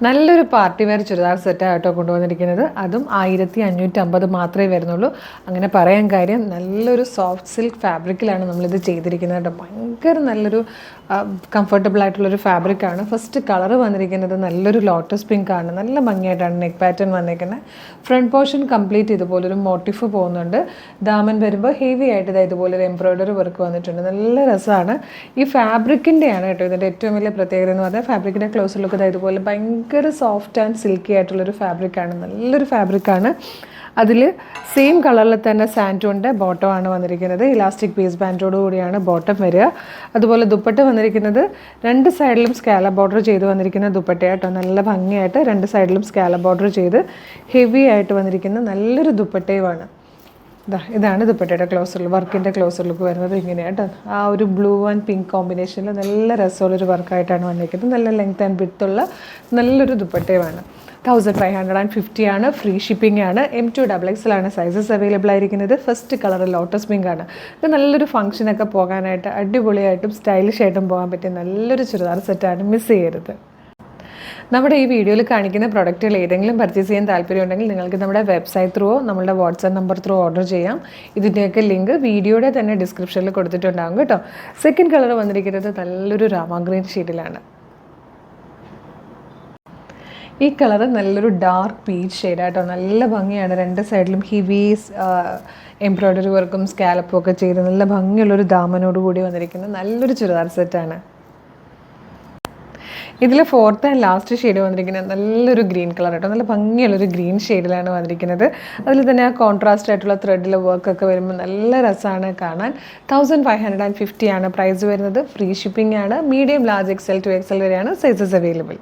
നല്ലൊരു party wear churidar സെറ്റായിട്ടോ കൊണ്ടുവന്നിരിക്കുന്നത്. അതും 1550 മാത്രമേ വരുന്നുള്ളൂ. അങ്ങനെ പറയാൻ കാര്യം നല്ലൊരു സോഫ്റ്റ് സിൽക്ക് ഫാബ്രിക്കിലാണ് നമ്മളിത് ചെയ്തിരിക്കുന്നത് കേട്ടോ. ഭയങ്കര നല്ലൊരു കംഫർട്ടബിൾ ആയിട്ടുള്ളൊരു ഫാബ്രിക്കാണ്. ഫസ്റ്റ് കളർ വന്നിരിക്കുന്നത് നല്ലൊരു ലോട്ടസ് പിങ്ക് ആണ്. നല്ല ഭംഗിയായിട്ടാണ് നെക്ക് പാറ്റേൺ വന്നിരിക്കുന്നത്. ഫ്രണ്ട് പോർഷൻ കംപ്ലീറ്റ് ഇതുപോലൊരു മോട്ടിഫ് പോകുന്നുണ്ട്. ദാമൻ വരുമ്പോൾ ഹെവി ആയിട്ട് ഇതുപോലൊരു എംബ്രോയ്ഡറി വർക്ക് വന്നിട്ടുണ്ട്. നല്ല രസമാണ്. ഈ ഫാബ്രിക്കിൻ്റെയാണ് കേട്ടോ ഇതിൻ്റെ ഏറ്റവും വലിയ പ്രത്യേകത എന്ന് പറഞ്ഞാൽ. ഫാബ്രിക്കിൻ്റെ ക്ലോസ് ലുക്ക് ഇതുപോലെ ഭയങ്കര സോഫ്റ്റ് ആൻഡ് സിൽക്കി ആയിട്ടുള്ളൊരു ഫാബ്രിക്കാണ്. നല്ലൊരു ഫാബ്രിക്കാണ്. അതിൽ സെയിം കളറിൽ തന്നെ സാൻറ്റോണിൻ്റെ ബോട്ടമാണ് വന്നിരിക്കുന്നത്. ഇലാസ്റ്റിക് ബേസ് ബാൻഡോട് കൂടിയാണ് ബോട്ടം വരിക. അതുപോലെ ദുപ്പട്ട വന്നിരിക്കുന്നത് രണ്ട് സൈഡിലും സ്കാല ബോർഡർ ചെയ്ത് വന്നിരിക്കുന്ന ദുപ്പട്ടയായിട്ടോ. നല്ല ഭംഗിയായിട്ട് രണ്ട് സൈഡിലും സ്കാല ബോർഡർ ചെയ്ത് ഹെവി ആയിട്ട് വന്നിരിക്കുന്ന നല്ലൊരു ദുപ്പട്ടയുമാണ്. ഇതാണ് ദുപ്പട്ടയുടെ ക്ലോസർ വർക്കിൻ്റെ ക്ലോസർ ലുക്ക് വരുന്നത് ഇങ്ങനെയാട്ടോ. ആ ഒരു ബ്ലൂ ആൻഡ് പിങ്ക് കോമ്പിനേഷനിൽ നല്ല രസമുള്ളൊരു വർക്കായിട്ടാണ് വന്നിരിക്കുന്നത്. നല്ല ലെങ്ത് ആൻഡ് വിഡ്ത്തുള്ള നല്ലൊരു ദുപ്പട്ടയുമാണ്. 1550 ആണ്. ഫ്രീ ഷിപ്പിംഗ് ആണ്. M2XXL ആണ് സൈസസ് അവൈലബിൾ ആയിരിക്കുന്നത്. ഫസ്റ്റ് കളർ ലോട്ടസ് പിങ്ക് ആണ്. ഇത് നല്ലൊരു ഫംഗ്ഷനൊക്കെ പോകാനായിട്ട് അടിപൊളിയായിട്ടും സ്റ്റൈലിഷ് ആയിട്ടും പോകാൻ പറ്റിയ നല്ലൊരു ചുരിദാർ സെറ്റാണ്. മിസ് ചെയ്യരുത്. നമ്മുടെ ഈ വീഡിയോയിൽ കാണിക്കുന്ന പ്രൊഡക്റ്റുകൾ ഏതെങ്കിലും പർച്ചേസ് ചെയ്യാൻ താല്പര്യമുണ്ടെങ്കിൽ നിങ്ങൾക്ക് നമ്മുടെ വെബ്സൈറ്റ് ത്രൂവോ നമ്മളുടെ വാട്സാപ്പ് നമ്പർ ത്രൂ ഓർഡർ ചെയ്യാം. ഇതിൻ്റെയൊക്കെ ലിങ്ക് വീഡിയോയുടെ തന്നെ ഡിസ്ക്രിപ്ഷനിൽ കൊടുത്തിട്ടുണ്ടാകും കേട്ടോ. സെക്കൻഡ് കളർ വന്നിരിക്കുന്നത് നല്ലൊരു രാമ ഗ്രീൻ ഷെയ്ഡിലാണ്. ഈ കളർ നല്ലൊരു ഡാർക്ക് പീച്ച് ഷെയ്ഡായിട്ടോ. നല്ല ഭംഗിയാണ്. രണ്ട് സൈഡിലും ഹെവി എംബ്രോയ്ഡറി വർക്കും സ്കാലപ്പും ഒക്കെ ചെയ്ത് നല്ല ഭംഗിയുള്ളൊരു ദാമനോട് കൂടി വന്നിരിക്കുന്ന നല്ലൊരു ചുരിദാർ സെറ്റാണ്. ഇതിൽ ഫോർത്ത് ആൻഡ് ലാസ്റ്റ് ഷെയ്ഡ് വന്നിരിക്കുന്നത് നല്ലൊരു ഗ്രീൻ കളർ കേട്ടോ. നല്ല ഭംഗിയുള്ളൊരു ഗ്രീൻ ഷെയ്ഡിലാണ് വന്നിരിക്കുന്നത്. അതിൽ തന്നെ ആ കോൺട്രാസ്റ്റ് ആയിട്ടുള്ള ത്രെഡിലെ വർക്കൊക്കെ വരുമ്പോൾ നല്ല രസമാണ് കാണാൻ. 1550 ആണ് പ്രൈസ് വരുന്നത്. ഫ്രീ ഷിപ്പിംഗ് ആണ്. Medium, large, XL to XL വരെയാണ് സൈസസ് അവൈലബിൾ.